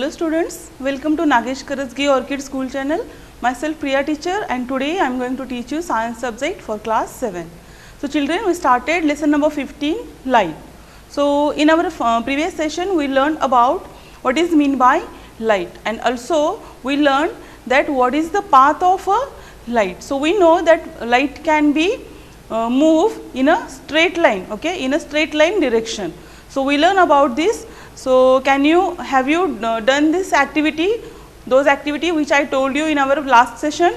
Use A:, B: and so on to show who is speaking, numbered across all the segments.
A: Hello students, welcome to Nagesh Karasgi Orchid School channel. Myself Priya teacher, and today I am going to teach you science subject for class 7. So children, we started lesson number 15, light. So in our previous session we learned about what is meant by light, and also we learned that what is the path of a light. So we know that light can be move in a straight line, okay, in a straight line direction. So we learn about this. So have you done this activity, those activity which I told you in our last session?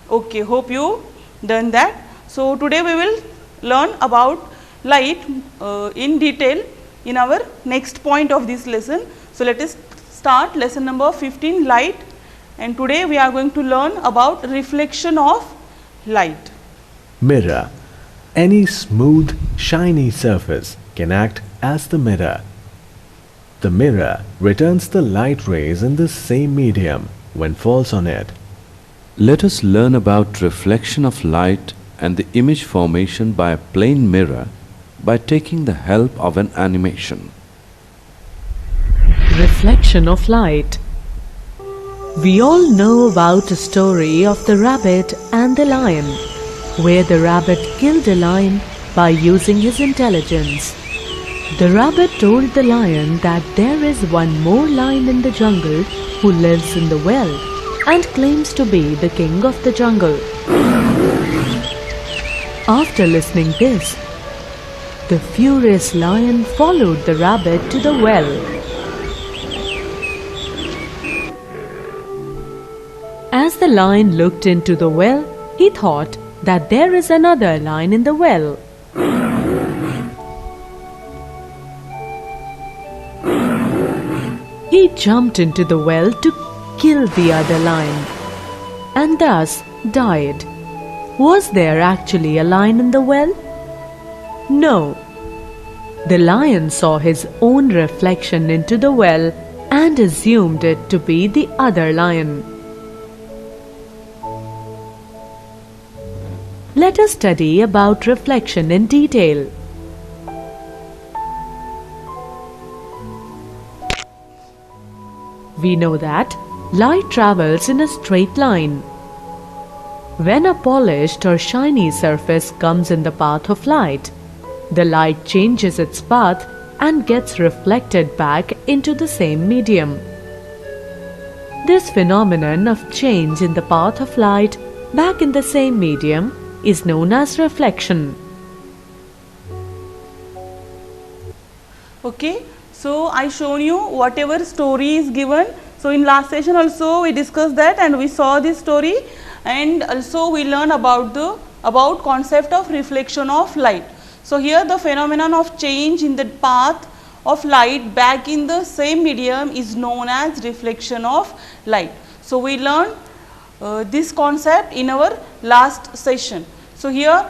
A: Okay, hope you done that. So today we will learn about light in detail in our next point of this lesson. So let us start lesson number 15, light, and today we are going to learn about reflection of light.
B: Mirror. Any smooth, shiny surface can act as the mirror. The mirror returns the light rays in the same medium when falls on it.
C: Let us learn about reflection of light and the image formation by a plane mirror by taking the help of an animation.
D: Reflection of light. We all know about the story of the rabbit and the lion, where the rabbit killed a lion by using his intelligence. The rabbit told the lion that there is one more lion in the jungle who lives in the well and claims to be the king of the jungle. After listening this, the furious lion followed the rabbit to the well. As the lion looked into the well, he thought that there is another lion in the well. He jumped into the well to kill the other lion and thus died. Was there actually a lion in the well? No. The lion saw his own reflection into the well and assumed it to be the other lion. Let us study about reflection in detail. We know that light travels in a straight line. When a polished or shiny surface comes in the path of light, the light changes its path and gets reflected back into the same medium. This phenomenon of change in the path of light back in the same medium is known as reflection.
A: Okay, so I shown you whatever story is given. So in last session also we discussed that and we saw this story, and also we learn about concept of reflection of light. So here the phenomenon of change in the path of light back in the same medium is known as reflection of light. So we learned this concept in our last session. So here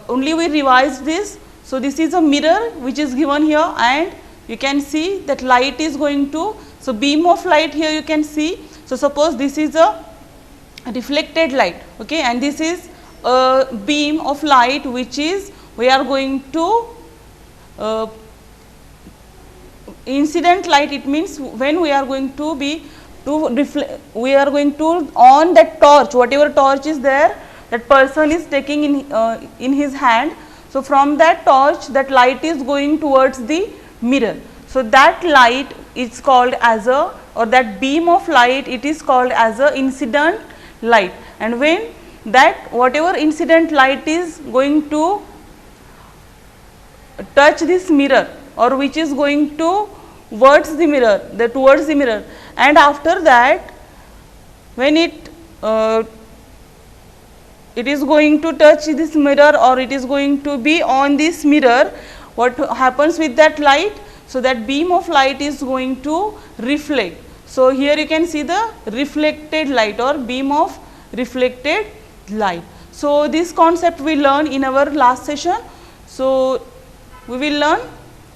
A: only we revised this. So this is a mirror which is given here, and you can see that light is going to, so beam of light here you can see. So suppose this is a reflected light, okay, and this is a beam of light which is we are going to incident light. It means when we are going to be we are going to on that torch, whatever torch is there, that person is taking in his hand. So from that torch, that light is going towards the mirror. So that light is called as a, or that beam of light, it is called as a incident light. And when that whatever incident light is going to touch this mirror, or which is going towards the mirror, and after that when it is going to touch this mirror, or it is going to be on this mirror, what happens with that light? So that beam of light is going to reflect. So here you can see the reflected light or beam of reflected light. So this concept we learned in our last session. So we will learn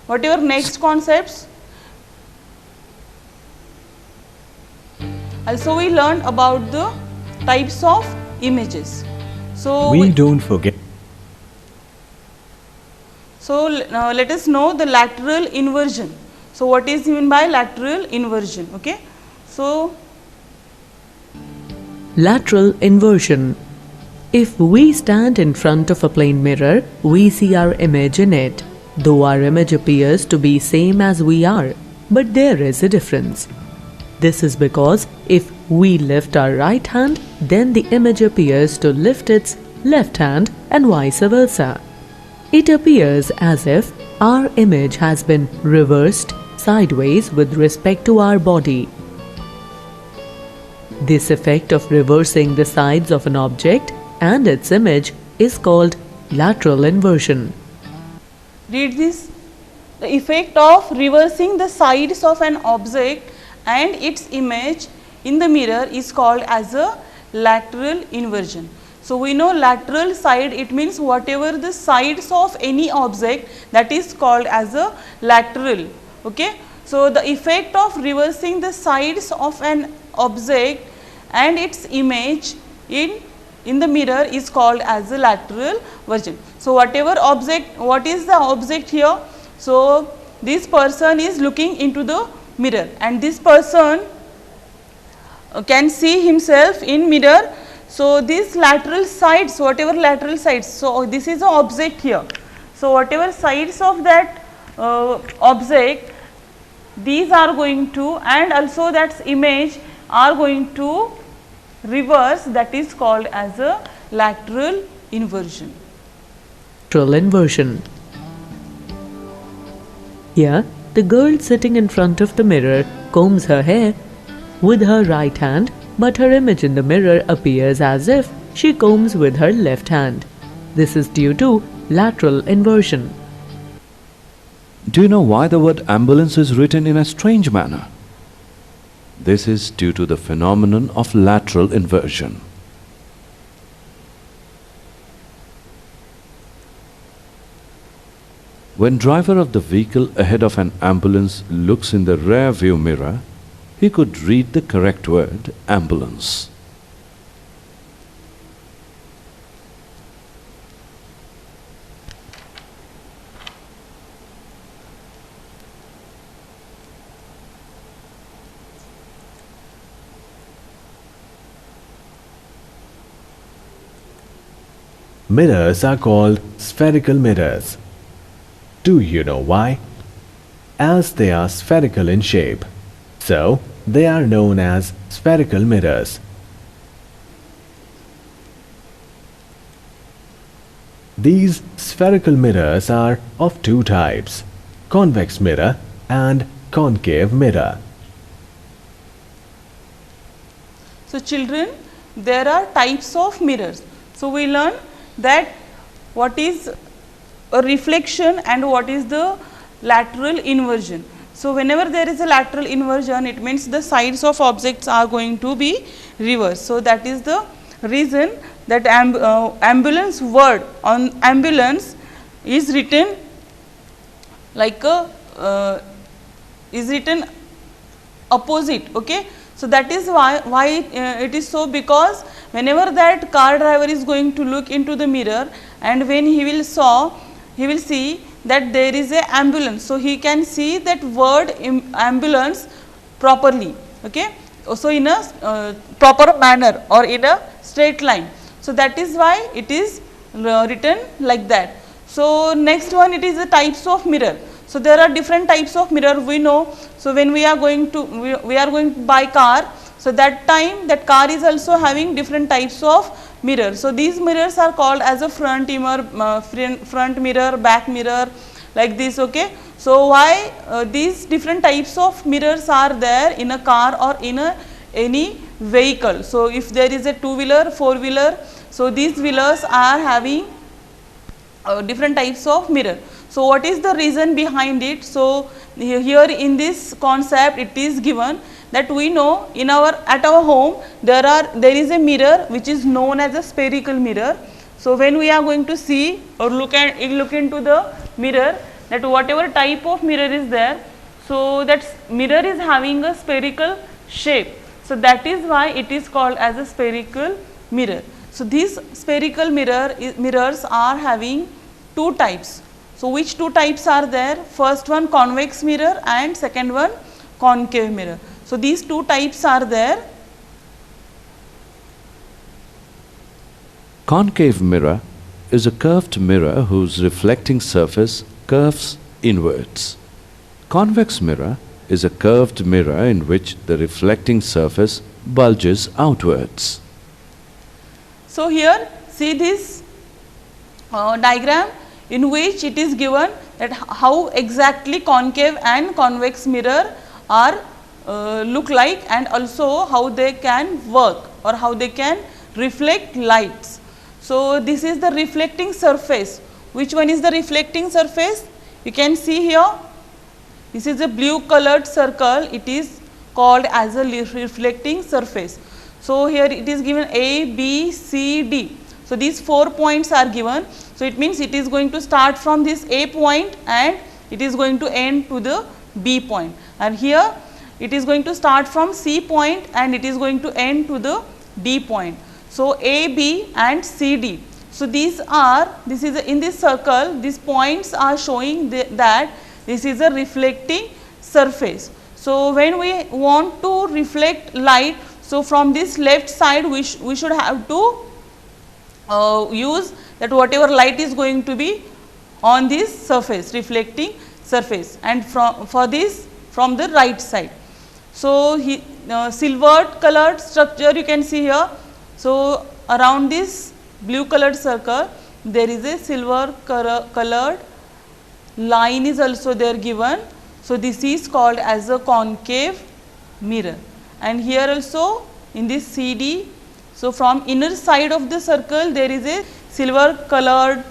A: whatever next concepts. Also we learned about the types of images. So
B: We don't forget.
A: So let us know the lateral inversion. So what is meant by lateral inversion? Okay. So
D: Lateral inversion. If we stand in front of a plane mirror, we see our image in it, though our image appears to be same as we are, but there is a difference. This is because if we lift our right hand, then the image appears to lift its left hand and vice versa. It appears as if our image has been reversed sideways with respect to our body. This effect of reversing the sides of an object and its image is called lateral inversion.
A: read this. The effect of reversing the sides of an object and its image in the mirror is called as a lateral inversion. So we know lateral side, it means whatever the sides of any object, that is called as a lateral. Okay. So the effect of reversing the sides of an object and its image in the mirror is called as a lateral version. So whatever object, what is the object here? So this person is looking into the mirror and this person can see himself in mirror. So these lateral sides, whatever lateral sides, so this is the object here. So whatever sides of that object, these are going to, and also that image are going to reverse, that is called as a lateral inversion.
D: Lateral inversion. Here, the girl sitting in front of the mirror combs her hair with her right hand, but her image in the mirror appears as if she combs with her left hand. This is due to lateral inversion.
C: Do you know why the word ambulance is written in a strange manner? This is due to the phenomenon of lateral inversion. When driver of the vehicle ahead of an ambulance looks in the rear view mirror, he could read the correct word, ambulance.
B: Mirrors are called spherical mirrors. Do you know why? As they are spherical in shape, so they are known as spherical mirrors. These spherical mirrors are of two types, convex mirror and concave mirror.
A: So children, there are types of mirrors. So we learn that what is a reflection and what is the lateral inversion. So whenever there is a lateral inversion, it means the sides of objects are going to be reversed. So that is the reason that ambulance word on ambulance is written like a is written opposite. Okay. So that is why it is so, because whenever that car driver is going to look into the mirror and when he will see that there is a ambulance, so he can see that word ambulance properly. Okay. So in a proper manner or in a straight line. So that is why it is written like that. So next one, it is the types of mirror. So there are different types of mirror we know. So when we are going to buy car, so that time that car is also having different types of mirror. So these mirrors are called as a front mirror, back mirror, like this. Okay. So why these different types of mirrors are there in a car or in any vehicle? So if there is a two-wheeler, four-wheeler, so these wheelers are having different types of mirror. So what is the reason behind it? So here in this concept it is given that we know at our home there is a mirror which is known as a spherical mirror. So when we are going to see or look into the mirror, that whatever type of mirror is there, so that mirror is having a spherical shape. So that is why it is called as a spherical mirror. So these spherical mirrors are having two types. So which two types are there? First one convex mirror and second one concave mirror. So these two types are there.
C: Concave mirror is a curved mirror whose reflecting surface curves inwards. Convex mirror is a curved mirror in which the reflecting surface bulges outwards.
A: So here see this diagram in which it is given that how exactly concave and convex mirror are look like, and also how they can work or how they can reflect lights. So this is the reflecting surface. Which one is the reflecting surface? You can see here, this is a blue colored circle, it is called as a reflecting surface. So here it is given A, B, C, D. So these 4 points are given. So it means it is going to start from this A point and it is going to end to the B point. And here it is going to start from C point and it is going to end to the D point. So A, B and C, D. So these are, this is in this circle, these points are showing that this is a reflecting surface. So when we want to reflect light, so from this left side we should have to use that whatever light is going to be on this surface, reflecting surface, and for this from the right side. So silver colored structure you can see here. So around this blue colored circle there is a silver colored line is also there given. So this is called as a concave mirror, and here also in this CD, so from inner side of the circle there is a silver colored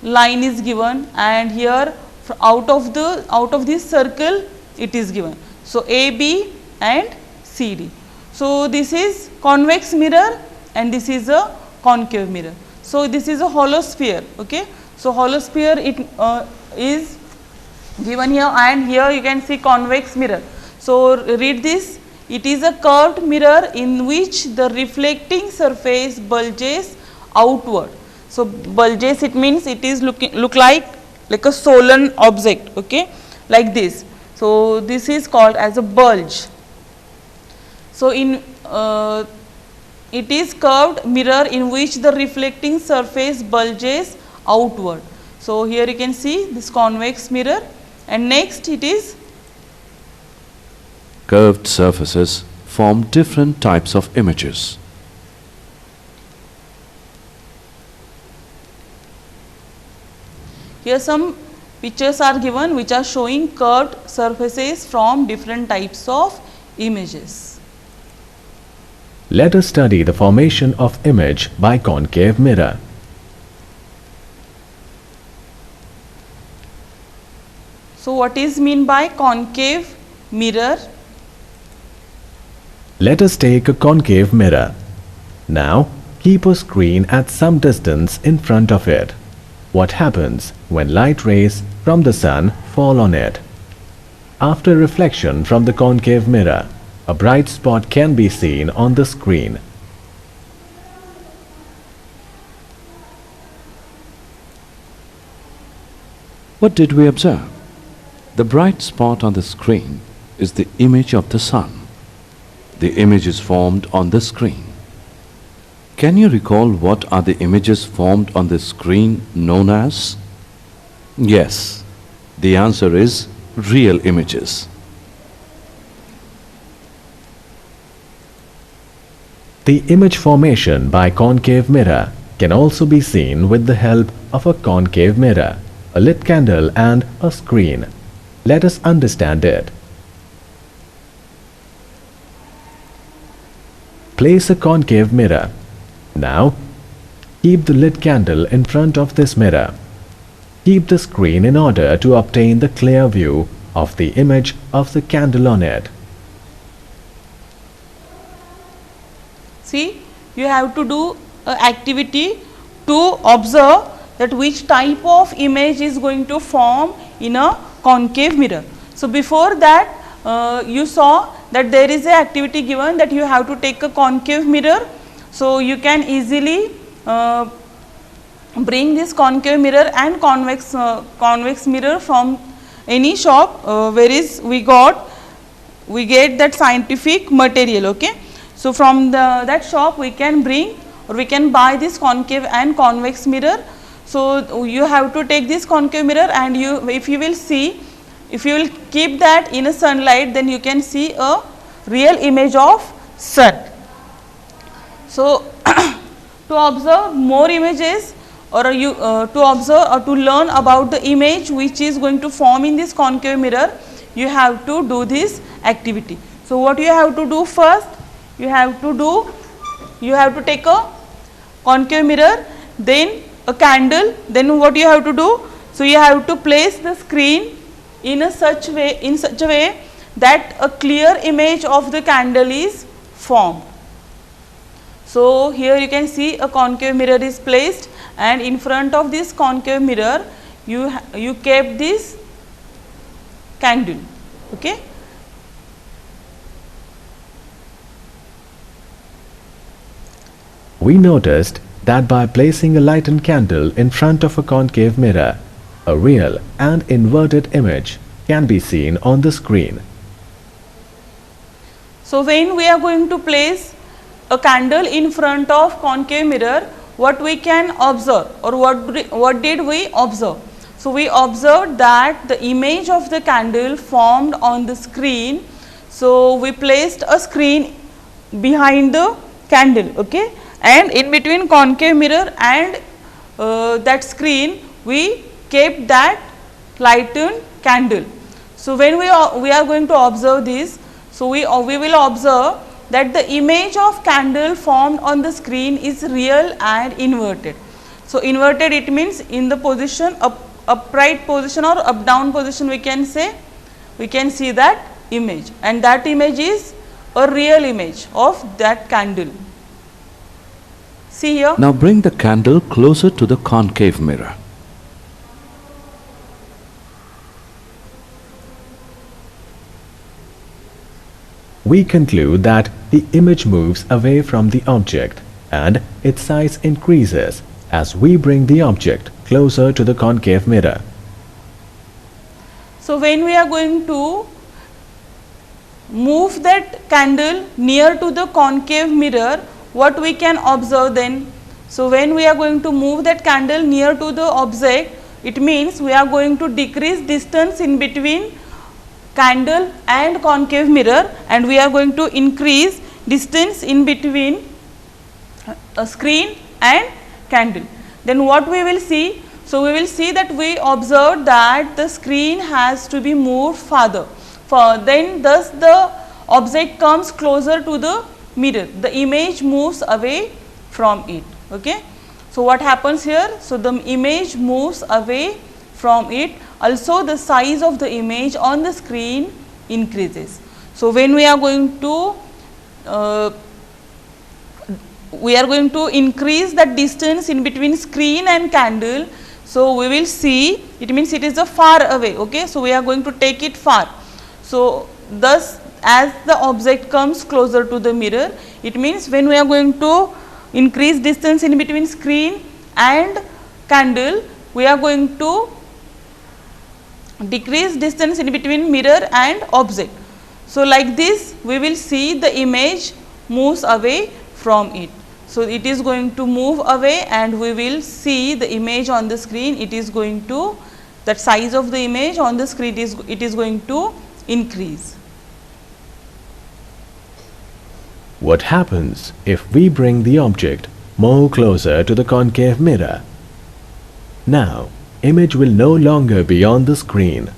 A: line is given, and here out of this circle it is given. So AB and CD. So this is convex mirror and this is a concave mirror. So this is a holosphere. Okay. So holosphere it is given here, and here you can see convex mirror. So read this. It is a curved mirror in which the reflecting surface bulges outward. So bulges, it means it is look like a swollen object, okay, like this. So this is called as a bulge. So in it is curved mirror in which the reflecting surface bulges outward. So here you can see this convex mirror, and next it is
C: curved surfaces form different types of images.
A: Here some pictures are given which are showing curved surfaces from different types of images.
B: Let us study the formation of image by concave mirror.
A: So what is mean by concave mirror?
B: Let us take a concave mirror. Now keep a screen at some distance in front of it. What happens when light rays from the sun fall on it? After reflection from the concave mirror, a bright spot can be seen on the screen.
C: What did we observe? The bright spot on the screen is the image of the sun. The image is formed on the screen. Can you recall what are the images formed on the screen known as? Yes, the answer is real images.
B: The image formation by concave mirror can also be seen with the help of a concave mirror, a lit candle and a screen. Let us understand it. Place a concave mirror. Now, keep the lit candle in front of this mirror. Keep the screen in order to obtain the clear view of the image of the candle on it.
A: See, you have to do an activity to observe that which type of image is going to form in a concave mirror. So before that you saw that there is an activity given that you have to take a concave mirror. So you can easily bring this concave mirror and convex mirror from any shop where is we get that scientific material. Okay. So from that shop we can bring or we can buy this concave and convex mirror. So you have to take this concave mirror, and if you will keep that in a sunlight, then you can see a real image of sun. So to observe more images, or to observe or to learn about the image which is going to form in this concave mirror, you have to do this activity. So what you have to do first, you have to take a concave mirror, then a candle, then what you have to do, so you have to place the screen in such a way that a clear image of the candle is formed. So here you can see a concave mirror is placed, and in front of this concave mirror you kept this candle. Okay.
B: We noticed that by placing a lightened candle in front of a concave mirror, a real and inverted image can be seen on the screen.
A: So when we are going to place a candle in front of concave mirror, what we can observe, or what did we observe? So we observed that the image of the candle formed on the screen. So we placed a screen behind the candle. Okay. And in between concave mirror and that screen we kept that lightened candle. So when we are going to observe this, so we will observe that the image of candle formed on the screen is real and inverted. So inverted, it means in the position upright position or up down position, we can see that image, and that image is a real image of that candle. See here.
C: Now bring the candle closer to the concave mirror.
B: We conclude that the image moves away from the object and its size increases as we bring the object closer to the concave mirror.
A: So when we are going to move that candle near to the concave mirror, what we can observe then? So when we are going to move that candle near to the object, it means we are going to decrease distance in between candle and concave mirror, and we are going to increase distance in between a screen and candle. Then what we will see? So we will see that we observed that the screen has to be moved farther. Then thus the object comes closer to the mirror, the image moves away from it. Okay. So what happens here? So the image moves away from it. Also the size of the image on the screen increases. So when we are going to increase that distance in between screen and candle, so we will see, it means it is a far away. Okay. So we are going to take it far. So thus as the object comes closer to the mirror, it means when we are going to increase distance in between screen and candle, we are going to decrease distance in between mirror and object. So like this we will see the image moves away from it. So it is going to move away, and we will see the image on the screen, it is going to, that size of the image on the screen it is going to increase.
B: What happens if we bring the object more closer to the concave mirror? Now, image will no longer be on the screen.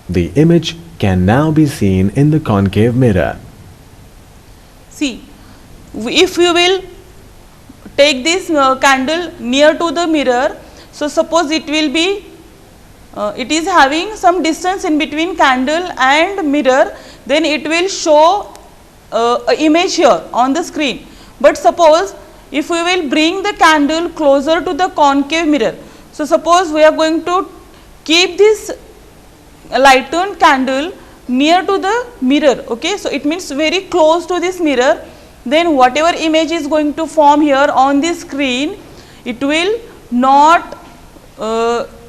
B: The image can now be seen in the concave mirror.
A: See, if you will take this candle near to the mirror, so suppose it will be, it is having some distance in between candle and mirror, then it will show a image here on the screen. But suppose if we will bring the candle closer to the concave mirror, so suppose we are going to keep this lightened candle near to the mirror. Okay. So it means very close to this mirror, then whatever image is going to form here on the screen, it will not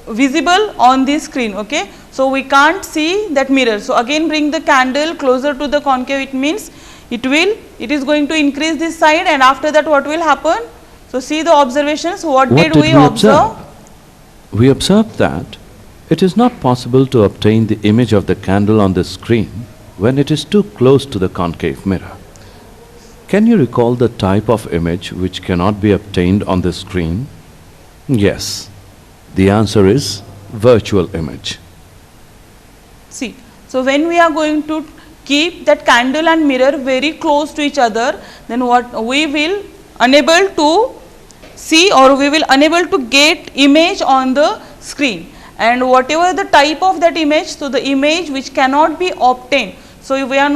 A: visible on the screen. Okay. So, we can't see that mirror. So, again bring the candle closer to the concave, it means it is going to increase this side, and after that what will happen? So, see the observations, what did we observe?
C: We observed that it is not possible to obtain the image of the candle on the screen when it is too close to the concave mirror. Can you recall the type of image which cannot be obtained on the screen? Yes, the answer is virtual image.
A: See, so when we are going to keep that candle and mirror very close to each other, then what we will unable to see, or we will unable to get image on the screen, and whatever the type of that image, so the image which cannot be obtained. So, we are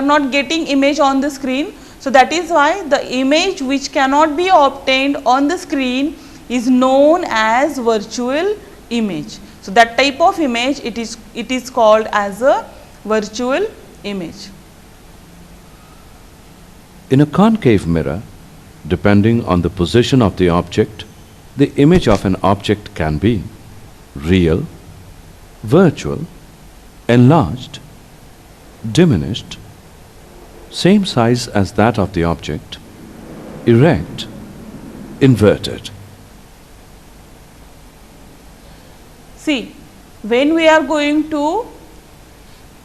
A: not getting image on the screen. So, that is why the image which cannot be obtained on the screen is known as virtual image. So, that type of image it is called as a virtual image.
C: In a concave mirror, depending on the position of the object, the image of an object can be real, virtual, enlarged, diminished, same size as that of the object, erect, inverted.
A: See, when we are going to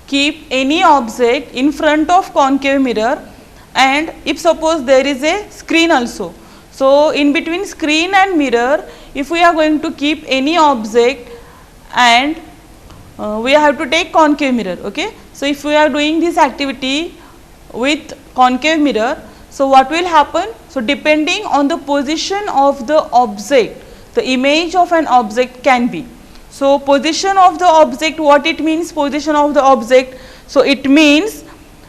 A: keep any object in front of concave mirror, and if suppose there is a screen also. So, in between screen and mirror, if we are going to keep any object, and we have to take concave mirror. Okay. So, if we are doing this activity with concave mirror, so what will happen? So, depending on the position of the object, the image of an object can be. So, position of the object, what it means position of the object? So, it means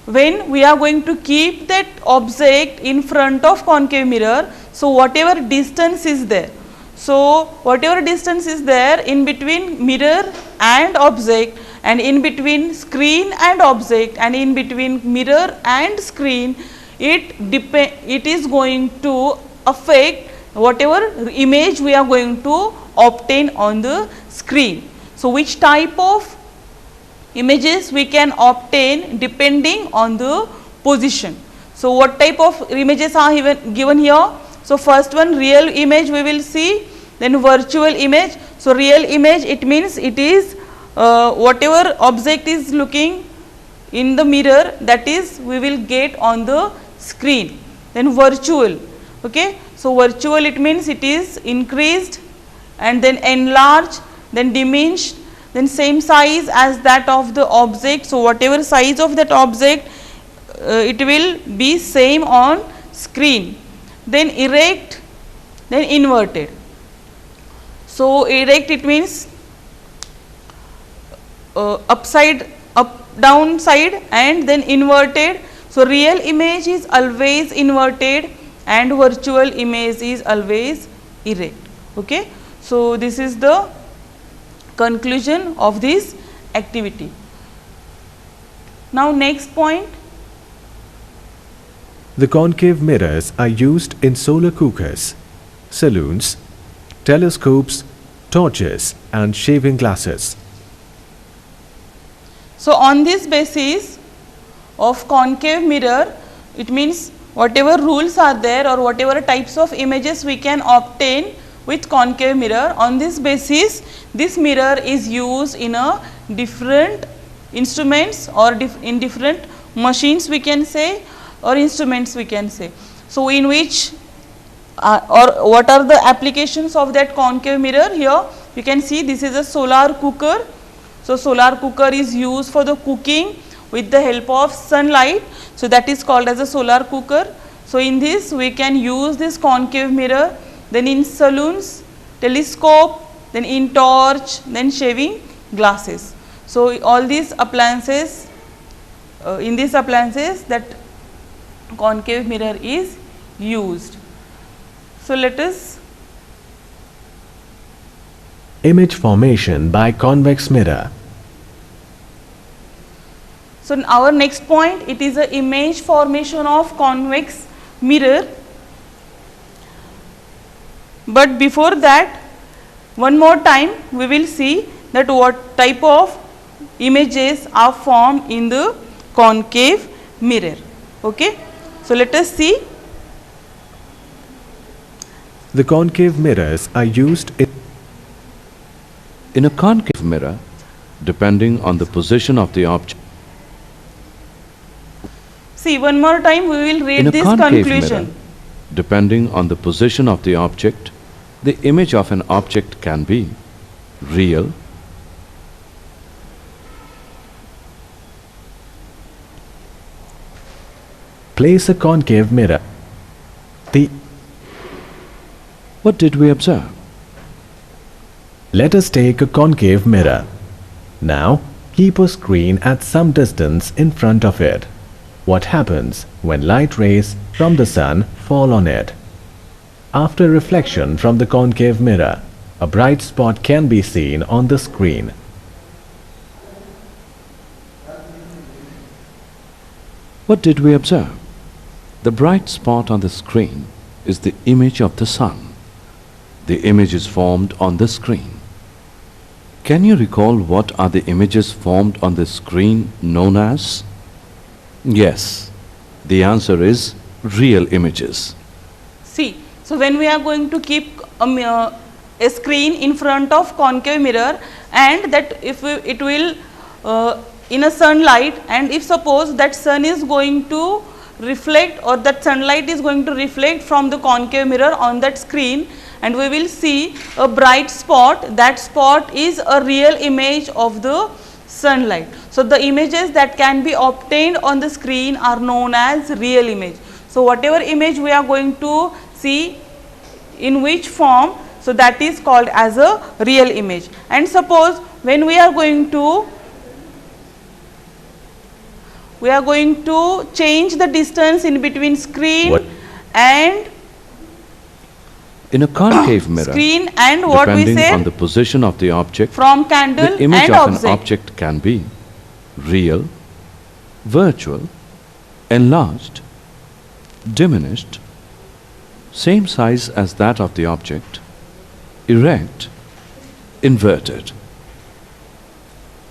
A: when we are going to keep that object in front of concave mirror, so whatever distance is there. So, whatever distance is there in between mirror and object, and in between screen and object, and in between mirror and screen, it is going to affect whatever image we are going to obtain on the screen. So, which type of images we can obtain depending on the position. So, what type of images are given here? So, first one real image we will see, then virtual image. So, real image it means it is whatever object is looking in the mirror, that is we will get on the screen. Then virtual. Okay. So, virtual it means it is increased and then enlarged, then diminished, then same size as that of the object. So, whatever size of that object it will be same on screen. Then erect, then inverted. So, erect it means upside, up down side, and then inverted. So, real image is always inverted and virtual image is always erect. Okay. So, this is the conclusion of this activity. Now, next point.
B: The concave mirrors are used in solar cookers, saloons, telescopes, torches and shaving glasses.
A: So, on this basis of concave mirror, it means whatever rules are there or whatever types of images we can obtain with concave mirror, on this basis this mirror is used in a different instruments or in different machines we can say, or instruments we can say. So, in which or what are the applications of that concave mirror? Here you can see this is a solar cooker. So, solar cooker is used for the cooking with the help of sunlight. So, that is called as a solar cooker. So, in this we can use this concave mirror, then in saloons, telescope, then in torch, then shaving glasses. So, all these appliances, in these appliances that concave mirror is used. So, let us
B: Image formation by convex mirror.
A: So, our next point, it is a image formation of convex mirror. But before that, one more time we will see that what type of images are formed in the concave mirror. Okay. So, let us see.
B: The concave mirrors are used
C: In a concave mirror, depending on the position of the object,
A: See, one more time we will read
C: in a
A: this
C: concave
A: conclusion.
C: mirror, depending on the position of the object, the image of an object can be real,
B: Place a concave mirror.
C: What did we observe?
B: Let us take a concave mirror. Now, keep a screen at some distance in front of it. What happens when light rays from the sun fall on it? After reflection from the concave mirror, a bright spot can be seen on the screen.
C: What did we observe? The bright spot on the screen is the image of the sun. The image is formed on the screen. Can you recall what are the images formed on the screen known as? Yes, the answer is real images.
A: See, so when we are going to keep a screen in front of concave mirror, and that if it will in a sunlight, and if suppose that sun is going to reflect, or that sunlight is going to reflect from the concave mirror on that screen, and we will see a bright spot, that spot is a real image of the sunlight. So, the images that can be obtained on the screen are known as real image. So, whatever image we are going to see in which form, so that is called as a real image. And suppose when we are going to change the distance in between screen and
C: In a concave mirror,
A: screen and what we
C: depending
A: say
C: on the position of the object,
A: from candle
C: the image
A: and
C: of an
A: object.
C: object can be real, virtual, enlarged, diminished, same size as that of the object, erect, inverted.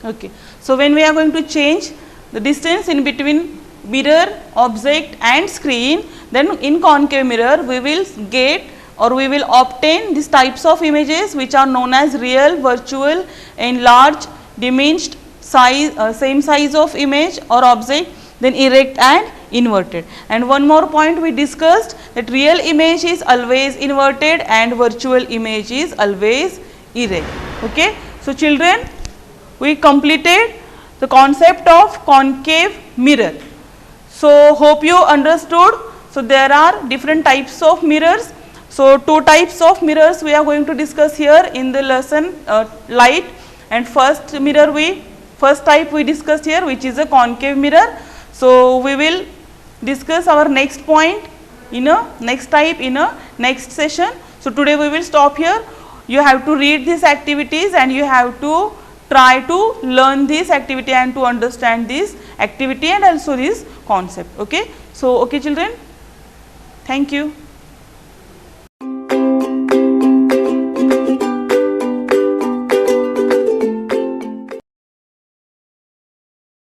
A: Okay. So, when we are going to change the distance in between mirror, object and screen, then in concave mirror we will get, or we will obtain these types of images which are known as real, virtual, enlarged, diminished, size, same size of image or object, then erect and inverted. And one more point we discussed, that real image is always inverted and virtual image is always erect. Okay. So, children, we completed the concept of concave mirror. So, hope you understood. So, there are different types of mirrors. So, two types of mirrors we are going to discuss here in the lesson, light, and first type we discussed here, which is a concave mirror. So, we will discuss our next point in a next type in a next session. So, today we will stop here. You have to read these activities and you have to try to learn this activity and to understand this activity and also this concept. Okay. So, okay children, thank you.